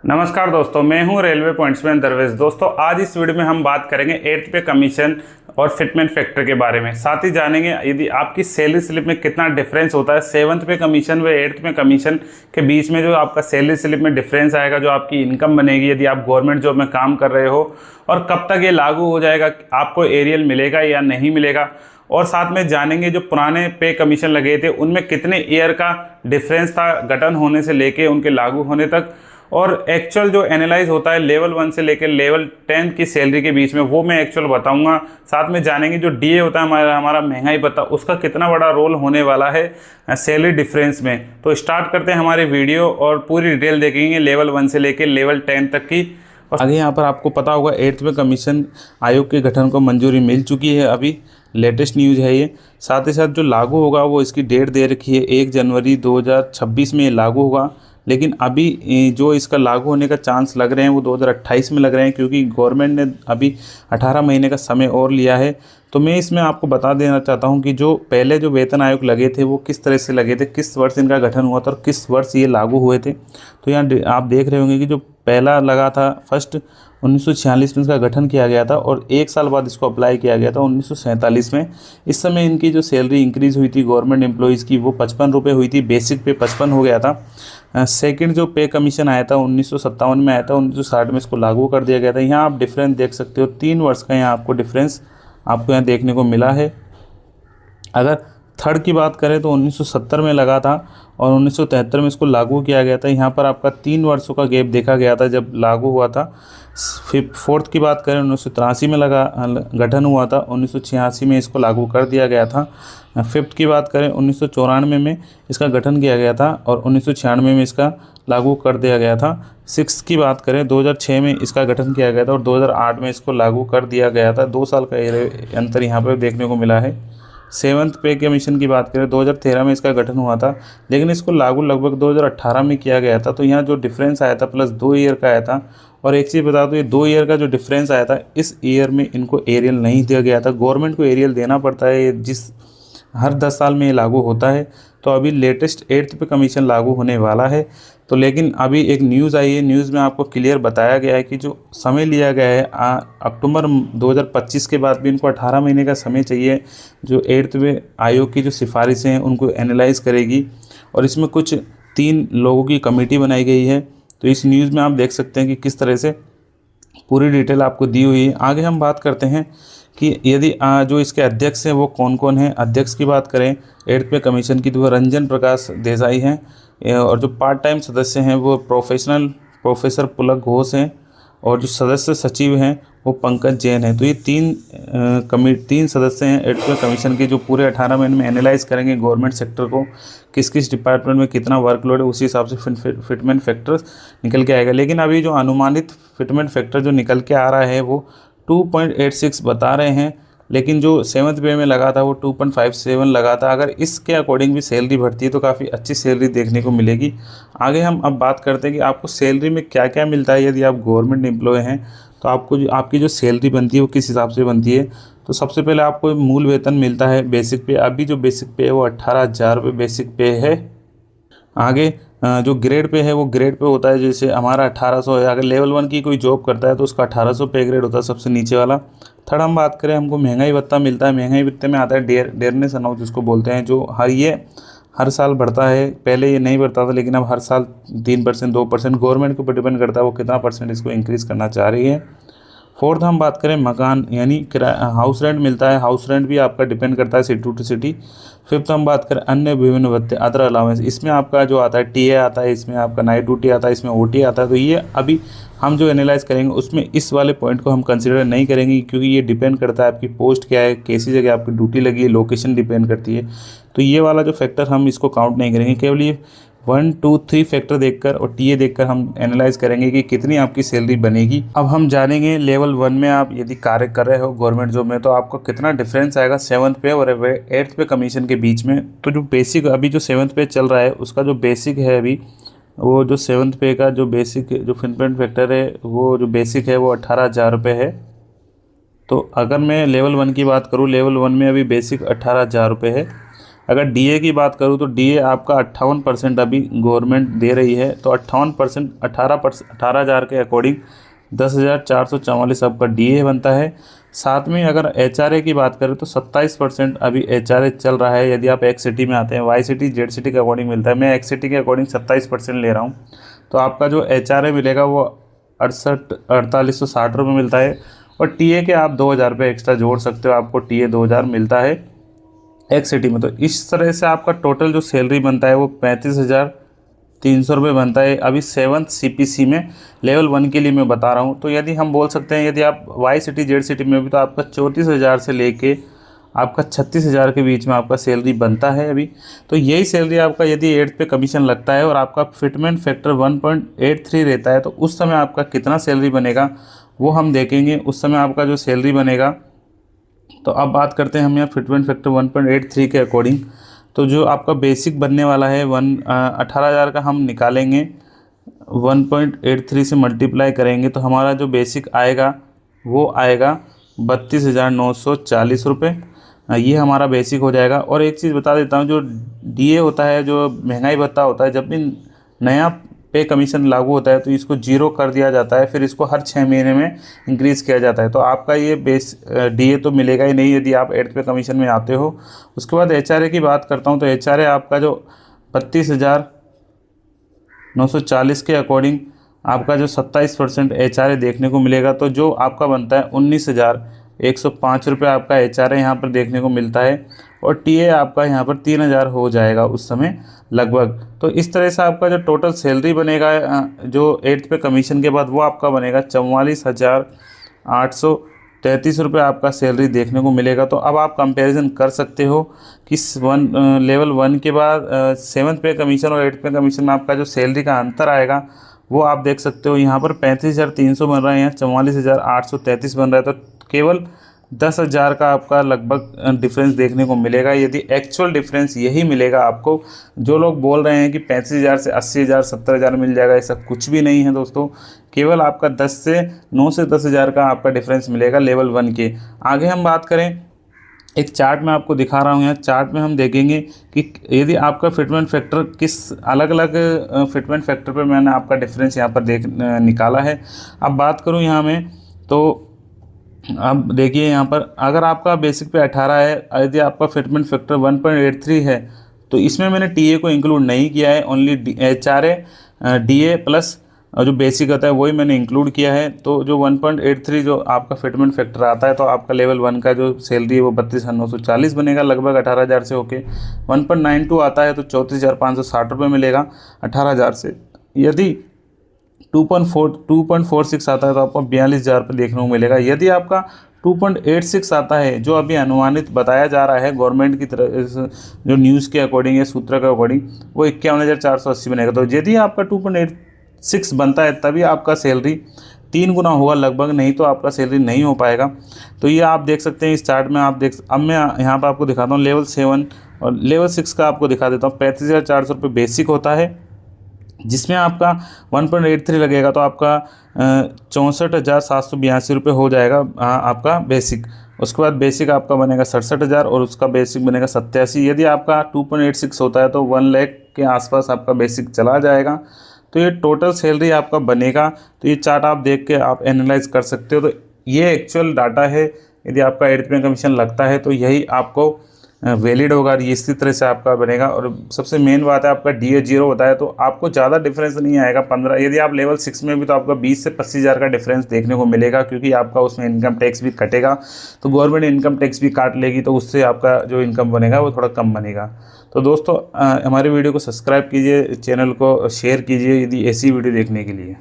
नमस्कार दोस्तों, मैं हूं रेलवे पॉइंट्समैन दरवेश। दोस्तों, आज इस वीडियो में हम बात करेंगे 8th पे कमीशन और फिटमेंट फैक्टर के बारे में। साथ ही जानेंगे यदि आपकी सैलरी स्लिप में कितना डिफरेंस होता है 7th पे कमीशन व 8th पे कमीशन के बीच में। जो आपका सैलरी स्लिप में डिफरेंस आएगा, जो आपकी इनकम बनेगी यदि आप गवर्नमेंट जॉब में काम कर रहे हो, और कब तक ये लागू हो जाएगा, आपको एरियल मिलेगा या नहीं मिलेगा। और साथ में जानेंगे जो पुराने पे कमीशन लगे थे उनमें कितने ईयर का डिफरेंस था गठन होने से लेके उनके लागू होने तक, और एक्चुअल जो एनालाइज होता है लेवल 1 से लेकर लेवल 10 की सैलरी के बीच में, वो मैं एक्चुअल बताऊंगा। साथ में जानेंगे जो डीए होता है हमारा महंगाई भत्ता, उसका कितना बड़ा रोल होने वाला है सैलरी डिफरेंस में। तो स्टार्ट करते हैं हमारी वीडियो और पूरी डिटेल देखेंगे लेवल 1 से लेकर लेवल 10 तक की। आगे यहाँ पर आपको पता होगा 8th में कमीशन आयोग के गठन को मंजूरी मिल चुकी है, अभी लेटेस्ट न्यूज़ है ये। साथ ही साथ जो लागू होगा वो इसकी डेट दे रखी है 1 जनवरी 2026 में ये लागू होगा। लेकिन अभी जो इसका लागू होने का चांस लग रहे हैं वो 2028 में लग रहे हैं, क्योंकि गवर्नमेंट ने अभी 18 महीने का समय और लिया है। तो मैं इसमें आपको बता देना चाहता हूं कि जो पहले जो वेतन आयोग लगे थे वो किस तरह से लगे थे, किस वर्ष इनका गठन हुआ था और किस वर्ष ये लागू हुए थे। तो यहाँ आप देख रहे होंगे कि जो पहला लगा था फर्स्ट 1946 में इसका गठन किया गया था, और 1 साल बाद इसको अप्लाई किया गया था 1947 में। इस समय इनकी जो सैलरी इंक्रीज़ हुई थी गवर्नमेंट एम्प्लॉयज़ की, वो 55 रुपये हुई थी, बेसिक पे 55 हो गया था। सेकंड जो पे कमीशन आया था 1957 में आया था, 1960 में इसको लागू कर दिया गया था। यहाँ आप डिफरेंस देख सकते हो, 3 वर्ष का यहाँ आपको डिफरेंस आपको यहाँ देखने को मिला है। अगर थर्ड की बात करें तो 1970 में लगा था और 1973 में इसको लागू किया गया था। यहाँ पर आपका 3 वर्षों का गैप देखा गया था जब लागू हुआ था। फोर्थ की बात करें 1983 में गठन हुआ था, 1986 में इसको लागू कर दिया गया था। फिफ्थ की बात करें 1994 में इसका गठन किया गया था और 1996 में इसका लागू कर दिया गया था। सिक्स की बात करें 2006 में इसका गठन किया गया था और 2008 में इसको लागू कर दिया गया था। 2 साल का अंतर यहाँ पर देखने को मिला है। 7th पे कमीशन की बात करें 2013 में इसका गठन हुआ था, लेकिन इसको लागू लगभग 2018 में किया गया था। तो यहाँ जो डिफरेंस आया था प्लस 2 ईयर का आया था। और एक चीज़ बता दो, ये 2 ईयर का जो डिफरेंस आया था, इस ईयर में इनको एरियल नहीं दिया गया था। गवर्नमेंट को एरियल देना पड़ता है, जिस हर 10 साल में ये लागू होता है। तो अभी लेटेस्ट 8th पे कमीशन लागू होने वाला है। तो लेकिन अभी एक न्यूज़ आई है, न्यूज़ में आपको क्लियर बताया गया है कि जो समय लिया गया है अक्टूबर 2025 के बाद भी इनको 18 महीने का समय चाहिए। जो 8th पे आयोग की जो सिफारिशें हैं उनको एनालाइज करेगी, और इसमें कुछ 3 लोगों की कमेटी बनाई गई है। तो इस न्यूज़ में आप देख सकते हैं कि किस तरह से पूरी डिटेल आपको दी हुई है। आगे हम बात करते हैं कि यदि जो इसके अध्यक्ष हैं वो कौन कौन हैं। अध्यक्ष की बात करें 8th पे कमीशन की तो वो रंजन प्रकाश देसाई हैं, और जो पार्ट टाइम सदस्य हैं वो प्रोफेसर पुलक घोष हैं, और जो सदस्य सचिव हैं वो पंकज जैन हैं। तो ये 3 सदस्य हैं 8th पे कमीशन के, जो पूरे 18 महीने में एनालाइज करेंगे गवर्नमेंट सेक्टर को किस किस डिपार्टमेंट में कितना वर्कलोड है, उसी हिसाब से फिटमेंट फैक्टर निकल के आएगा। लेकिन अभी जो अनुमानित फिटमेंट फैक्टर जो निकल के आ रहा है वो 2.86 बता रहे हैं, लेकिन जो 7th पे में लगा था वो 2.57 लगा था। अगर इसके अकॉर्डिंग भी सैलरी बढ़ती है तो काफ़ी अच्छी सैलरी देखने को मिलेगी। आगे हम अब बात करते हैं कि आपको सैलरी में क्या क्या मिलता है यदि आप गवर्नमेंट एम्प्लॉय हैं। तो आपको जो आपकी जो सैलरी बनती है वो किस हिसाब से बनती है। तो सबसे पहले आपको मूल वेतन मिलता है बेसिक पे। अभी जो बेसिक पे है वो 18,000 रुपये बेसिक पे है। आगे जो ग्रेड पे है वो ग्रेड पे होता है, जैसे हमारा 1800 है। अगर लेवल 1 की कोई जॉब करता है तो उसका 1800 पे ग्रेड होता है, सबसे नीचे वाला। थर्ड हम बात करें, हमको महंगाई भत्ता मिलता है। महंगाई भत्ते में आता है डेयरनेस अलाउंस जिसको बोलते हैं, जो हर साल बढ़ता है। पहले ये नहीं बढ़ता था, लेकिन अब हर साल 3% 2% गवर्नमेंट के ऊपर डिपेंड करता है वो कितना परसेंट इसको इंक्रीज़ करना चाह रही है। फोर्थ हम बात करें मकान यानी किराया, हाउस रेंट मिलता है। हाउस रेंट भी आपका डिपेंड करता है सिटी टू सिटी। फिफ्थ हम बात करें अन्य विभिन्न भत्ते अदर अलाउंस, इसमें आपका जो आता है टीए आता है, इसमें आपका नाइट ड्यूटी आता है, इसमें ओटी आता है। तो ये अभी हम जो एनालाइज करेंगे उसमें इस वाले पॉइंट को हम कंसिडर नहीं करेंगे, क्योंकि ये डिपेंड करता है आपकी पोस्ट क्या है, कैसी जगह आपकी ड्यूटी लगी है, लोकेशन डिपेंड करती है। तो ये वाला जो फैक्टर हम इसको काउंट नहीं करेंगे। केवल ये 1 2 3 फैक्टर देखकर और टीए देखकर हम एनालाइज करेंगे कि कितनी आपकी सैलरी बनेगी। अब हम जानेंगे लेवल 1 में आप यदि कार्य कर रहे हो गवर्नमेंट जॉब में तो आपको कितना डिफरेंस आएगा 7th पे और 8th पे कमीशन के बीच में। तो जो बेसिक अभी जो 7th पे चल रहा है उसका जो बेसिक है अभी, वो जो 7th पे का जो बेसिक जो फिटमेंट फैक्टर है वो जो बेसिक है वो 18,000 रुपये है। तो अगर मैं लेवल 1 की बात करूँ, लेवल 1 में अभी बेसिक 18,000 रुपये है। अगर डीए की बात करूँ तो डीए आपका 58% अभी गवर्नमेंट दे रही है, तो 58% 18,000 के अकॉर्डिंग 10,444 आपका डीए बनता है। साथ में अगर एचआरए की बात करें तो 27% अभी एचआरए चल रहा है। यदि आप एक्स सिटी में आते हैं, वाई सिटी जेड सिटी के अकॉर्डिंग मिलता है, मैं एक्स सिटी के अकॉर्डिंग 27% ले रहा हूँ, तो आपका जो एचआरए मिलेगा वो 4860 रुपये मिलता है। और टीए के आप 2,000 रुपये एक्स्ट्रा जोड़ सकते हो, आपको टीए 2,000 मिलता है एक्स सिटी में। तो इस तरह से आपका टोटल जो सैलरी बनता है वो 35,300 रुपये बनता है अभी 7th CPC में, लेवल 1 के लिए मैं बता रहा हूँ। तो यदि हम बोल सकते हैं यदि आप वाई सिटी जेड सिटी में भी, तो आपका 34,000 से लेके आपका 36,000 के बीच में आपका सैलरी बनता है अभी। तो यही सैलरी आपका यदि 8th पे कमीशन लगता है और आपका फिटमेंट फैक्टर 1.83 रहता है, तो उस समय आपका कितना सैलरी बनेगा वो हम देखेंगे। उस समय आपका जो सैलरी बनेगा, तो अब बात करते हैं हम यहाँ फिटमेंट फैक्टर 1.83 के अकॉर्डिंग। तो जो आपका बेसिक बनने वाला है 18,000 का हम निकालेंगे, 1.83 से मल्टीप्लाई करेंगे तो हमारा जो बेसिक आएगा वो आएगा 32,940 रुपये। ये हमारा बेसिक हो जाएगा। और एक चीज़ बता देता हूँ, जो डीए होता है, जो महंगाई भत्ता होता है, जब भी नया पे कमीशन लागू होता है तो इसको 0 कर दिया जाता है, फिर इसको हर 6 महीने में इंक्रीज़ किया जाता है। तो आपका ये बेस डीए तो मिलेगा ही नहीं यदि आप 8th पे कमीशन में आते हो। उसके बाद एचआरए की बात करता हूँ, तो एचआरए आपका जो 32,940 के अकॉर्डिंग आपका जो 27% एचआरए देखने को मिलेगा, तो जो आपका बनता है 19,105 रुपये आपका एचआरए यहाँ पर देखने को मिलता है। और टीए आपका यहाँ पर 3,000 हो जाएगा उस समय लगभग। तो इस तरह से आपका जो टोटल सैलरी बनेगा जो 8th पे कमीशन के बाद, वो आपका बनेगा 44,833 रुपये आपका सैलरी देखने को मिलेगा। तो अब आप कंपैरिजन कर सकते हो कि लेवल 1 के बाद 7th पे कमीशन और 8th पे कमीशन में आपका जो सैलरी का अंतर आएगा वो आप देख सकते हो। यहाँ पर 35,300 बन रहा है, यहाँ 44,833 बन रहा है। तो केवल 10,000 का आपका लगभग डिफरेंस देखने को मिलेगा। यदि एक्चुअल डिफरेंस यही मिलेगा आपको, जो लोग बोल रहे हैं कि 35,000 से 80,000 70,000 मिल जाएगा, ऐसा कुछ भी नहीं है दोस्तों। केवल आपका 9 से 10,000 का आपका डिफरेंस मिलेगा लेवल 1 के। आगे हम बात करें, एक चार्ट में आपको दिखा रहा हूँ, यहाँ चार्ट में हम देखेंगे कि यदि आपका फिटमेंट फैक्टर किस अलग अलग फिटमेंट फैक्टर पर मैंने आपका डिफरेंस यहाँ पर निकाला है। अब बात करूँ यहाँ में, तो अब देखिए यहाँ पर अगर आपका बेसिक पे 18 है, यदि आपका फिटमेंट फैक्टर 1.83 है, तो इसमें मैंने टीए को इंक्लूड नहीं किया है, ओनली एचआरए डीए प्लस जो बेसिक होता है वही मैंने इंक्लूड किया है। तो जो 1.83 जो आपका फिटमेंट फैक्टर आता है, तो आपका लेवल 1 का जो सैलरी है वो 32,940 बनेगा लगभग 18,000 से होके। 1.92 आता है तो 34,560 रुपये मिलेगा 18,000 से। यदि 2.46 आता है तो आपको 42,000 रुपये देखने को मिलेगा। यदि आपका 2.86 आता है, जो अभी अनुमानित बताया जा रहा है गवर्नमेंट की तरफ जो न्यूज़ के अकॉर्डिंग या सूत्र के अकॉर्डिंग, वो 51,480 बनेगा। तो यदि आपका 2.86 बनता है तभी आपका सैलरी 3 गुना होगा लगभग, नहीं तो आपका सैलरी नहीं हो पाएगा। तो ये आप देख सकते हैं इस चार्ट में। आप देख, अब मैं यहाँ पर आपको दिखाता हूँ लेवल 7 और लेवल 6 का आपको दिखा देता हूँ। 35,400 रुपये बेसिक होता है, जिसमें आपका 1.83 लगेगा, तो आपका 64,782 रुपये हो जाएगा आपका बेसिक। उसके बाद बेसिक आपका बनेगा 67,000 और उसका बेसिक बनेगा 87। यदि आपका 2.86 होता है तो 1 लाख के आसपास आपका बेसिक चला जाएगा। तो ये टोटल सैलरी आपका बनेगा। तो ये चार्ट आप देख के आप एनालाइज कर सकते हो। तो ये एक्चुअल डाटा है। यदि आपका 8th पे कमीशन लगता है तो यही आपको वैलिड होगा, इसी तरह से आपका बनेगा। और सबसे मेन बात है, आपका डीए 0 होता है तो आपको ज़्यादा डिफरेंस नहीं आएगा। 15, यदि आप लेवल 6 में भी, तो आपका 20 से 25,000 का डिफरेंस देखने को मिलेगा, क्योंकि आपका उसमें इनकम टैक्स भी कटेगा। तो गवर्नमेंट इनकम टैक्स भी काट लेगी, तो उससे आपका जो इनकम बनेगा वो थोड़ा कम बनेगा। तो दोस्तों हमारे वीडियो को सब्सक्राइब कीजिए, चैनल को शेयर कीजिए यदि ऐसी वीडियो देखने के लिए।